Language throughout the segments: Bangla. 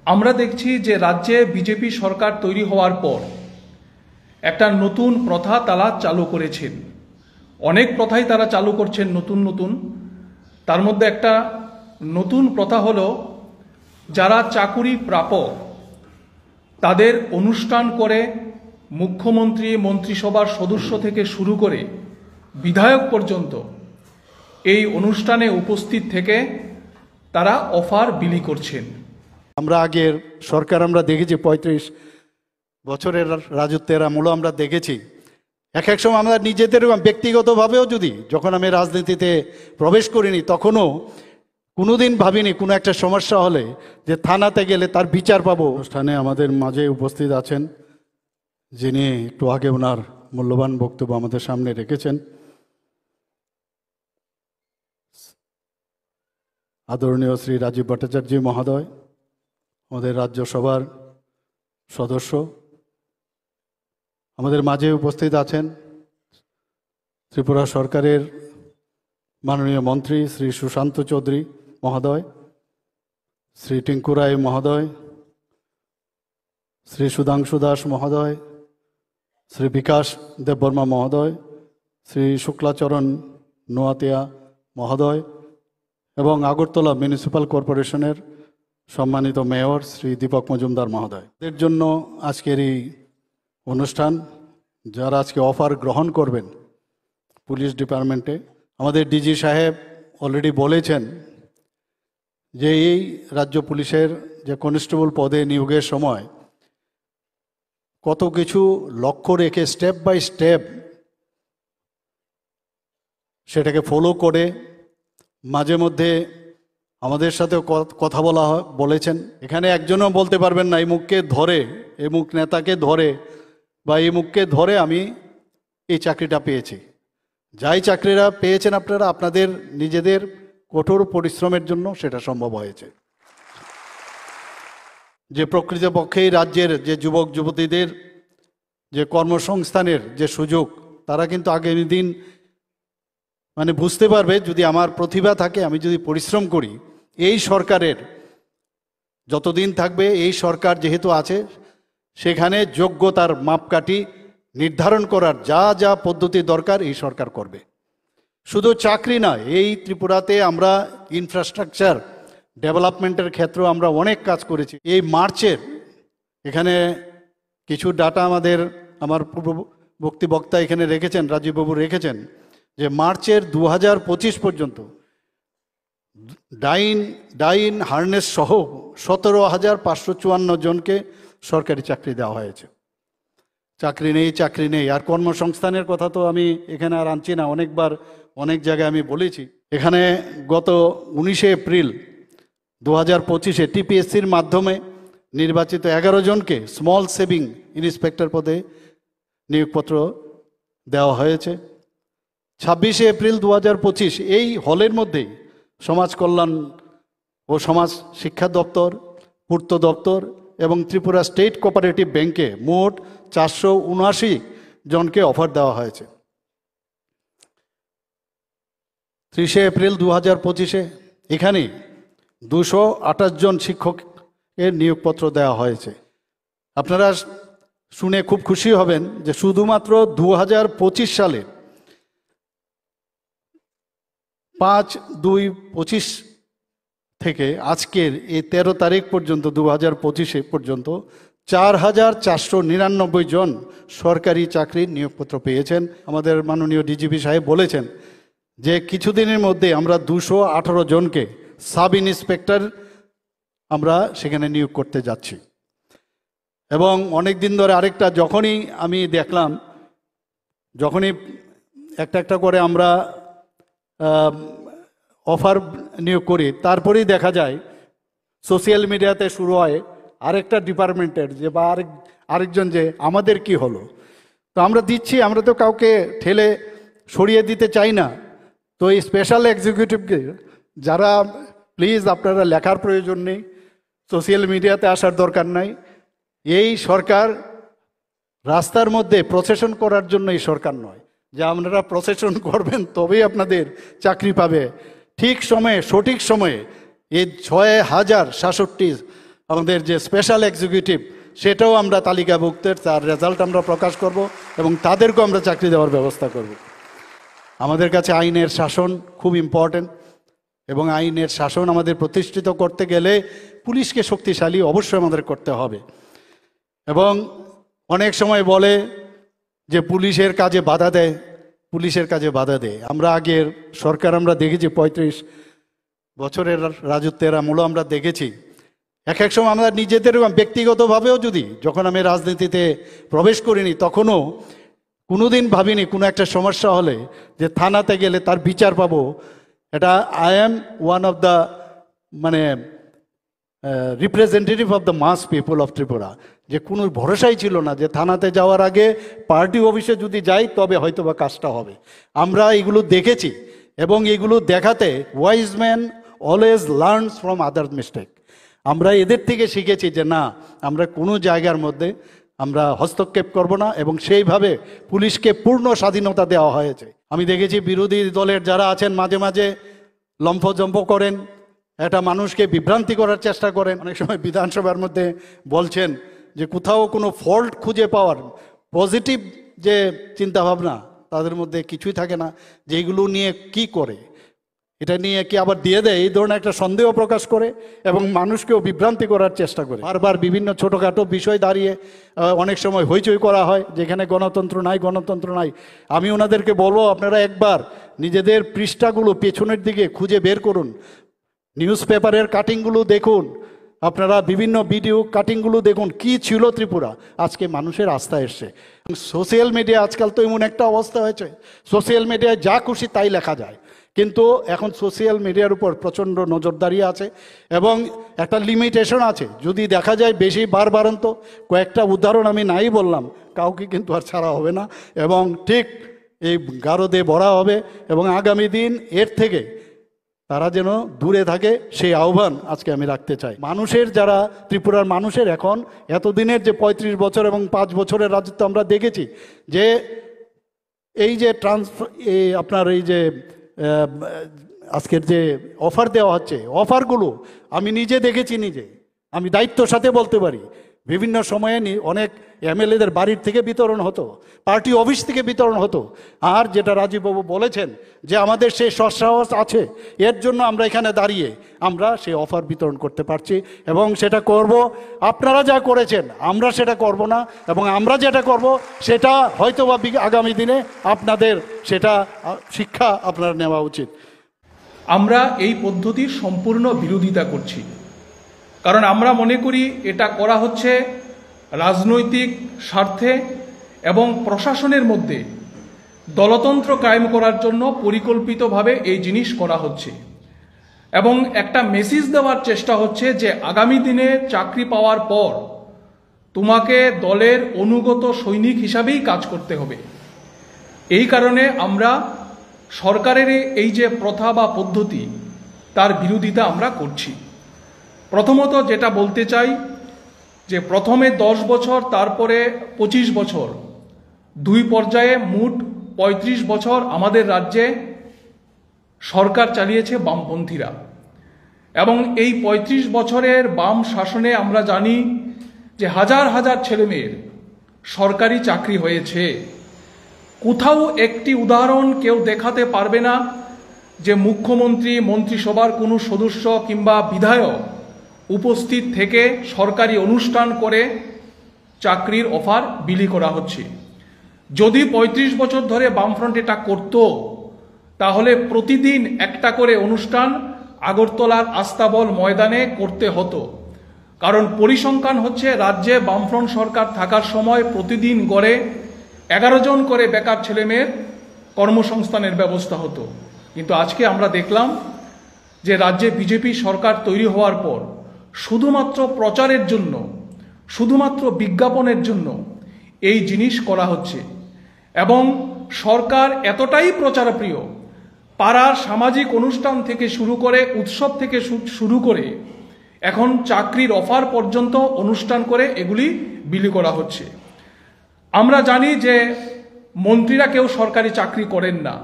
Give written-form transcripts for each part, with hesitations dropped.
আমরা দেখছি যে রাজ্যে বিজেপি সরকার তৈরি হওয়ার পর একটা নতুন প্রথা তারা চালু করেছেন। অনেক প্রথাই তারা চালু করছেন নতুন। তার মধ্যে একটা নতুন প্রথা হলো যারা চাকুরি প্রাপক তাদের অনুষ্ঠান করে মুখ্যমন্ত্রী, মন্ত্রিসভার সদস্য থেকে শুরু করে বিধায়ক পর্যন্ত এই অনুষ্ঠানে উপস্থিত থেকে তারা অফার বিলি করছেন। আমরা আগের সরকার আমরা দেখেছি ৩৫ বছরের রাজত্বের আমলও আমরা দেখেছি। এক সময় আমরা নিজেদের ব্যক্তিগতভাবেও যখন আমি রাজনীতিতে প্রবেশ করিনি তখনও কোনোদিন ভাবিনি কোনো একটা সমস্যা হলে যে থানাতে গেলে তার বিচার পাবো। অনুষ্ঠানে আমাদের মাঝে উপস্থিত আছেন যিনি একটু আগে ওনার মূল্যবান বক্তব্য আমাদের সামনে রেখেছেন, আদরণীয় শ্রী রাজীব ভট্টাচার্য মহোদয়, আমাদের রাজ্যসভার সদস্য। আমাদের মাঝে উপস্থিত আছেন ত্রিপুরা সরকারের মাননীয় মন্ত্রী শ্রী সুশান্ত চৌধুরী মহোদয়, শ্রী টিঙ্কু রায় মহোদয়, শ্রী সুধাংশু দাস মহোদয়, শ্রী বিকাশ দেববর্মা মহোদয়, শ্রী শুক্লাচরণ নোয়াতিয়া মহোদয় এবং আগরতলা মিউনিসিপ্যাল কর্পোরেশনের সম্মানিত মেয়র শ্রী দীপক মজুমদার মহোদয়। এর জন্য আজকের এই অনুষ্ঠান, যারা আজকে অফার গ্রহণ করবেন পুলিশ ডিপার্টমেন্টে, আমাদের ডিজি সাহেব অলরেডি বলেছেন যে এই রাজ্য পুলিশের যে কনস্টেবল পদে নিয়োগের সময় কত কিছু লক্ষ্য রেখে স্টেপ বাই স্টেপ সেটাকে ফলো করে মাঝে মধ্যে আমাদের সাথে কথা বলেছেন। এখানে একজনও বলতে পারবেন না এই মুখকে ধরে, এই মুখ নেতাকে ধরে বা এই মুখকে ধরে আমি এই চাকরিটা পেয়েছি। যাই চাকরিরা পেয়েছেন আপনারা আপনাদের নিজেদের কঠোর পরিশ্রমের জন্য সেটা সম্ভব হয়েছে। যে প্রকৃতপক্ষে এই রাজ্যের যে যুবক যুবতীদের যে কর্মসংস্থানের যে সুযোগ, তারা কিন্তু আগামী দিন বুঝতে পারবে যদি আমার প্রতিভা থাকে, আমি যদি পরিশ্রম করি, এই সরকারের যতদিন থাকবে, এই সরকার যেহেতু আছে সেখানে যোগ্যতার মাপকাঠি নির্ধারণ করার যা যা পদ্ধতি দরকার এই সরকার করবে। শুধু চাকরি নয়, এই ত্রিপুরাতে আমরা ইনফ্রাস্ট্রাকচার ডেভেলপমেন্টের ক্ষেত্রেও আমরা অনেক কাজ করেছি। এই মার্চের এখানে কিছু ডাটা আমার পূর্ববর্তী বক্তা এখানে রেখেছেন, রাজীববাবু রেখেছেন, যে মার্চের 2025 পর্যন্ত ডাইন হার্নেস সহ 17,554 জনকে সরকারি চাকরি দেওয়া হয়েছে। চাকরি নেই। আর কর্মসংস্থানের কথা তো আমি এখানে আর আনছি না, অনেকবার অনেক জায়গায় আমি বলেছি। এখানে গত 19 এপ্রিল 2025 টিপিএসসির মাধ্যমে নির্বাচিত 11 জনকে স্মল সেভিং ইন্সপেক্টর পদে নিয়োগপত্র দেওয়া হয়েছে। 26 এপ্রিল 2025 এই হলের মধ্যেই সমাজ কল্যাণ ও সমাজ শিক্ষা দপ্তর, পূর্ত দপ্তর এবং ত্রিপুরা স্টেট কোঅপারেটিভ ব্যাংকে মোট 479 জনকে অফার দেওয়া হয়েছে। 30 এপ্রিল 2025 এখানে 228 জন শিক্ষকের নিয়োগপত্র দেওয়া হয়েছে। আপনারা শুনে খুব খুশি হবেন যে শুধুমাত্র 2025 সালে 5/2/25 থেকে আজকের এই 13 তারিখ পর্যন্ত 2025 পর্যন্ত 4,499 জন সরকারি চাকরির নিয়োগপত্র পেয়েছেন। আমাদের মাননীয় ডিজিপি সাহেব বলেছেন যে কিছুদিনের মধ্যে আমরা 218 জনকে সাব ইন্সপেক্টর আমরা সেখানে নিয়োগ করতে যাচ্ছি। এবং অনেক দিন ধরে আরেকটা যখনই আমি দেখলাম, যখনই একটা করে আমরা অফার নিয়োগ করি, তারপরেই দেখা যায় সোশ্যাল মিডিয়াতে শুরু হয় আরেকটা ডিপার্টমেন্টের যে বা আরেকজন যে আমাদের কি হলো। তো আমরা দিচ্ছি, আমরা তো কাউকে ঠেলে সরিয়ে দিতে চাই না। তো এই স্পেশাল এক্সিকিউটিভকে যারা, প্লিজ আপনারা লেখার প্রয়োজন নেই, সোশ্যাল মিডিয়াতে আসার দরকার নাই। এই সরকার রাস্তার মধ্যে প্রসেশন করার জন্য এই সরকার নয় যে আপনারা প্রসেশন করবেন তবেই আপনাদের চাকরি পাবে। ঠিক সময়ে, সঠিক সময়ে এই 6,066 আমাদের যে স্পেশাল এক্সিকিউটিভ সেটাও আমরা তালিকাভুক্তের, তার রেজাল্ট আমরা প্রকাশ করব এবং তাদেরকেও আমরা চাকরি দেওয়ার ব্যবস্থা করব। আমাদের কাছে আইনের শাসন খুব ইম্পর্টেন্ট এবং আইনের শাসন আমাদের প্রতিষ্ঠিত করতে গেলে পুলিশকে শক্তিশালী অবশ্যই আমাদের করতে হবে। এবং অনেক সময় বলে যে পুলিশের কাজে বাধা দেয়, পুলিশের কাজে বাধা দেয়। আমরা আগের সরকার আমরা দেখেছি 35 বছরের রাজত্বের আমলও আমরা দেখেছি। এক এক সময় আমরা নিজেদের ব্যক্তিগতভাবেও যদি, যখন আমি রাজনীতিতে প্রবেশ করিনি তখনও কোনোদিন ভাবিনি কোনো একটা সমস্যা হলে যে থানাতে গেলে তার বিচার পাবো। এটা I am one of the representative of the mass people of Tripura, যে কোনো ভরসাই ছিল না যে থানাতে যাওয়ার আগে পার্টি অফিসে যদি যাই তবে হয়তো বা কাজটা হবে। আমরা এগুলো দেখেছি এবং এগুলো দেখাতে wise man always learns from other mistake. আমরা এদের থেকে শিখেছি যে না, আমরা কোনো জায়গার মধ্যে আমরা হস্তক্ষেপ করব না এবং সেইভাবে পুলিশকে পূর্ণ স্বাধীনতা দেওয়া হয়েছে। আমি দেখেছি বিরোধী দলের যারা আছেন মাঝে মাঝে লম্ফজম্প করেন, এটা মানুষকে বিভ্রান্তি করার চেষ্টা করেন। অনেক সময় বিধানসভার মধ্যে বলছেন যে কোথাও কোনো ফল্ট খুঁজে পাওয়ার পজিটিভ যে চিন্তাভাবনা তাদের মধ্যে কিছুই থাকে না, যে এগুলো নিয়ে কি করে, এটা নিয়ে কি আবার দিয়ে দেয়, এই ধরনের একটা সন্দেহ প্রকাশ করে এবং মানুষকেও বিভ্রান্তি করার চেষ্টা করে। বারবার বিভিন্ন ছোটোখাটো বিষয় দাঁড়িয়ে অনেক সময় হইচই করা হয়, যেখানে গণতন্ত্র নাই, গণতন্ত্র নাই। আমি ওনাদেরকে বলবো আপনারা একবার নিজেদের পৃষ্ঠাগুলো পেছনের দিকে খুঁজে বের করুন, নিউজ পেপারের কাটিংগুলো দেখুন, আপনারা বিভিন্ন ভিডিও কাটিংগুলো দেখুন, কি ছিল ত্রিপুরা, আজকে মানুষের আস্থা এসছে। সোশ্যাল মিডিয়া আজকাল তো এমন একটা অবস্থা হয়েছে, সোশ্যাল মিডিয়ায় যা খুশি তাই লেখা যায়, কিন্তু এখন সোশ্যাল মিডিয়ার উপর প্রচণ্ড নজরদারি আছে এবং একটা লিমিটেশন আছে। যদি দেখা যায় বেশি বারবারন্ত, কয়েকটা উদাহরণ আমি নাই বললাম, কাউকে কিন্তু আর ছাড়া হবে না এবং ঠিক এই গারদে ভরা হবে এবং আগামী দিন এর থেকে তারা যেন দূরে থাকে সেই আহ্বান আজকে আমি রাখতে চাই। মানুষের যারা ত্রিপুরার মানুষের এখন এতদিনের যে 35 বছর এবং 5 বছরের রাজত্ব আমরা দেখেছি যে এই যে আপনার এই যে আজকের যে অফার দেওয়া হচ্ছে, অফারগুলো আমি নিজে দেখেছি, নিজে আমি দায়িত্বর সাথে বলতে পারি। বিভিন্ন সময়ে অনেক এমএলএদের বাড়ির থেকে বিতরণ হতো, পার্টি অফিস থেকে বিতরণ হতো। আর যেটা রাজীববাবু বলেছেন যে আমাদের সেই সৎসাহস আছে, এর জন্য আমরা এখানে দাঁড়িয়ে আমরা সেই অফার বিতরণ করতে পারছি এবং সেটা করব। আপনারা যা করেছেন আমরা সেটা করব না এবং আমরা যেটা করব সেটা হয়তো বা আগামী দিনে আপনাদের সেটা শিক্ষা আপনার নেওয়া উচিত। আমরা এই পদ্ধতির সম্পূর্ণ বিরোধিতা করছি, কারণ আমরা মনে করি এটা করা হচ্ছে রাজনৈতিক স্বার্থে এবং প্রশাসনের মধ্যে দলতন্ত্র কায়েম করার জন্য পরিকল্পিতভাবে এই জিনিস করা হচ্ছে এবং একটা মেসেজ দেওয়ার চেষ্টা হচ্ছে যে আগামী দিনে চাকরি পাওয়ার পর তোমাকে দলের অনুগত সৈনিক হিসাবেই কাজ করতে হবে। এই কারণে আমরা সরকারের এই যে প্রথা বা পদ্ধতি তার বিরোধিতা আমরা করছি। প্রথমত যেটা বলতে চাই যে প্রথমে 10 বছর, তারপরে 25 বছর, 2 পর্যায়ে মোট 35 বছর আমাদের রাজ্যে সরকার চালিয়েছে বামপন্থীরা এবং এই 35 বছরের বাম শাসনে আমরা জানি যে হাজার হাজার ছেলেমেয়ের সরকারি চাকরি হয়েছে। কোথাও একটি উদাহরণ কেউ দেখাতে পারবে না যে মুখ্যমন্ত্রী, মন্ত্রিসভার কোনো সদস্য কিংবা বিধায়ক উপস্থিত থেকে সরকারি অনুষ্ঠান করে চাকরির অফার বিলি করা হচ্ছে। যদি 35 বছর ধরে বামফ্রন্ট এটা করত তাহলে প্রতিদিন একটা করে অনুষ্ঠান আগরতলার আস্তাবল ময়দানে করতে হতো, কারণ পরিসংখ্যান হচ্ছে রাজ্যে বামফ্রন্ট সরকার থাকার সময় প্রতিদিন গড়ে 11 জন করে বেকার ছেলেমেয়ের কর্মসংস্থানের ব্যবস্থা হতো। কিন্তু আজকে আমরা দেখলাম যে রাজ্যে বিজেপি সরকার তৈরি হওয়ার পর শুধুমাত্র প্রচারের জন্য, শুধুমাত্র বিজ্ঞাপনের জন্য এই জিনিস করা হচ্ছে এবং সরকার এতটাই প্রচারপ্রিয়, পাড়ার সামাজিক অনুষ্ঠান থেকে শুরু করে, উৎসব থেকে শুরু করে এখন চাকরির অফার পর্যন্ত অনুষ্ঠান করে এগুলি বিলি করা হচ্ছে। আমরা জানি যে মন্ত্রীরা কেউ সরকারি চাকরি করেন না,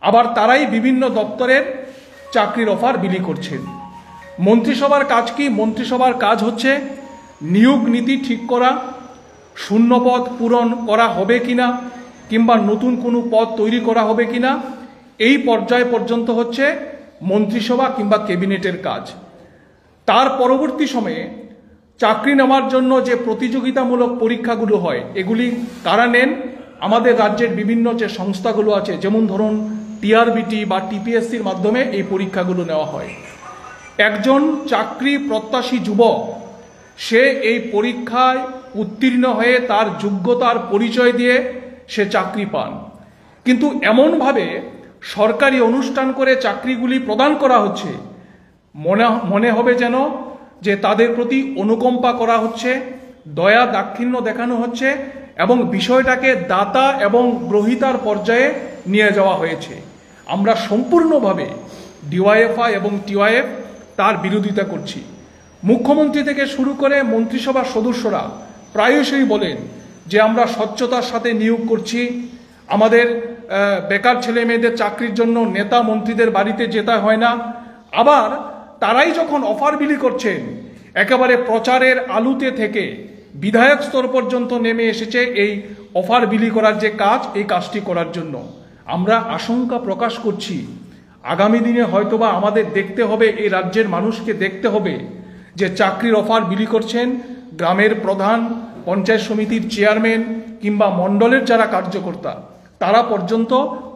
আবার তারাই বিভিন্ন দপ্তরের চাকরির অফার বিলি করছেন। মন্ত্রিসভার কাজ কি? মন্ত্রিসভার কাজ হচ্ছে নিয়োগ নীতি ঠিক করা, শূন্যপদ পূরণ করা হবে কিনা, কিংবা নতুন কোনো পদ তৈরি করা হবে কিনা, এই পর্যায় পর্যন্ত হচ্ছে মন্ত্রিসভা কিংবা ক্যাবিনেটের কাজ। তার পরবর্তী সময়ে চাকরি নেওয়ার জন্য যে প্রতিযোগিতামূলক পরীক্ষাগুলো হয়, এগুলি কারা নেন? আমাদের রাজ্যের বিভিন্ন যে সংস্থাগুলো আছে, যেমন ধরুন টিআরবিটি বা টিপিএসসির মাধ্যমে এই পরীক্ষাগুলো নেওয়া হয়। একজন চাকরি প্রত্যাশী যুবক সে এই পরীক্ষায় উত্তীর্ণ হয়ে তার যোগ্যতার পরিচয় দিয়ে সে চাকরি পান, কিন্তু এমনভাবে সরকারি অনুষ্ঠান করে চাকরিগুলি প্রদান করা হচ্ছে, মনে হবে যেন যে তাদের প্রতি অনুকম্পা করা হচ্ছে, দয়া দাক্ষিণ্য দেখানো হচ্ছে এবং বিষয়টাকে দাতা এবং গ্রহীতার পর্যায়ে নিয়ে যাওয়া হয়েছে। আমরা সম্পূর্ণভাবে ডিওয়াইএফআই এবং টিওয়াইএফ তার বিরোধিতা করছি। মুখ্যমন্ত্রী থেকে শুরু করে মন্ত্রিসভার সদস্যরা প্রায়শই বলেন যে আমরা স্বচ্ছতার সাথে নিয়োগ করছি, আমাদের বেকার ছেলে মেয়েদের চাকরির জন্য নেতা মন্ত্রীদের বাড়িতে যেতে হয় না। আবার তারাই যখন অফার বিলি করছেন, একেবারে প্রচারের আলুতে থেকে বিধায়ক স্তর পর্যন্ত নেমে এসেছে এই অফার বিলি করার যে কাজ, এই কাজটি করার জন্য। আমরা আশঙ্কা প্রকাশ করছি আগামী দিনে হয়তোবা আমাদের দেখতে হবে, এই রাজ্যের মানুষকে দেখতে হবে যে চাকরির অফার বিলি করছেন গ্রামের প্রধান, পঞ্চায়েত সমিতির চেয়ারম্যান কিংবা মণ্ডলের যারা কার্যকর্তা, তারা পর্যন্ত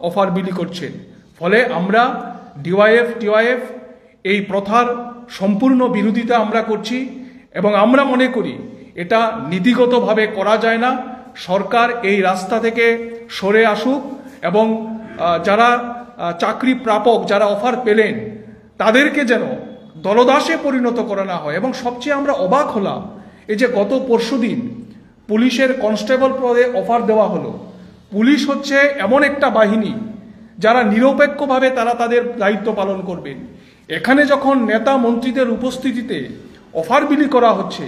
অফার বিলি করছেন। ফলে আমরা ডিওয়াইএফ টিওয়াইএফ এই প্রথার সম্পূর্ণ বিরোধিতা আমরা করছি এবং আমরা মনে করি এটা নীতিগতভাবে করা যায় না। সরকার এই রাস্তা থেকে সরে আসুক এবং যারা চাকরি প্রাপক, যারা অফার পেলেন, তাদেরকে যেন দলদাসে পরিণত করা না হয়। এবং সবচেয়ে আমরা অবাক হলাম, এই যে গত পরশুদিন পুলিশের কনস্টেবল পদে অফার দেওয়া হলো। পুলিশ হচ্ছে এমন একটা বাহিনী যারা নিরপেক্ষভাবে তারা তাদের দায়িত্ব পালন করবেন। এখানে যখন নেতা মন্ত্রীদের উপস্থিতিতে অফার বিলি করা হচ্ছে,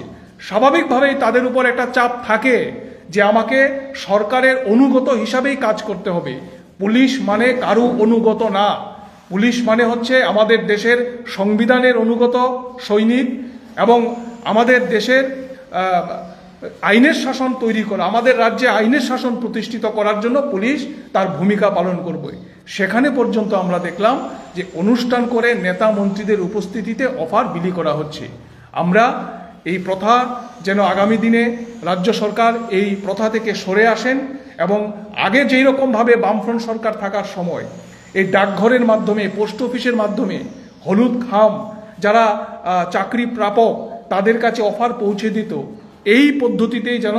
স্বাভাবিকভাবেই তাদের উপর একটা চাপ থাকে যে আমাকে সরকারের অনুগত হিসাবেই কাজ করতে হবে। পুলিশ মানে কারো অনুগত না, পুলিশ মানে হচ্ছে আমাদের দেশের সংবিধানের অনুগত সৈনিক এবং আমাদের দেশের আইনের শাসন তৈরি করা, আমাদের রাজ্যে আইনের শাসন প্রতিষ্ঠিত করার জন্য পুলিশ তার ভূমিকা পালন করবে। সেখানে পর্যন্ত আমরা দেখলাম যে অনুষ্ঠান করে নেতা মন্ত্রীদের উপস্থিতিতে অফার বিলি করা হচ্ছে। আমরা এই প্রথা যেন আগামী দিনে রাজ্য সরকার এই প্রথা থেকে সরে আসেন এবং আগে যেই রকমভাবে বামফ্রন্ট সরকার থাকার সময় এই ডাকঘরের মাধ্যমে, পোস্ট অফিসের মাধ্যমে হলুদ খাম যারা চাকরি প্রাপক তাদের কাছে অফার পৌঁছে দিত, এই পদ্ধতিতেই যেন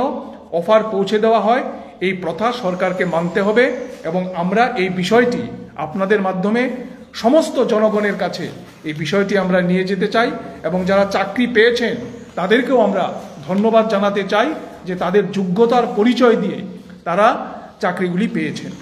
অফার পৌঁছে দেওয়া হয়। এই প্রথা সরকারকে মানতে হবে এবং আমরা এই বিষয়টি আপনাদের মাধ্যমে সমস্ত জনগণের কাছে এই বিষয়টি আমরা নিয়ে যেতে চাই এবং যারা চাকরি পেয়েছেন তাদেরকেও আমরা ধন্যবাদ জানাতে চাই যে তাদের যোগ্যতার পরিচয় দিয়ে তারা চাকরিগুলি পেয়েছেন।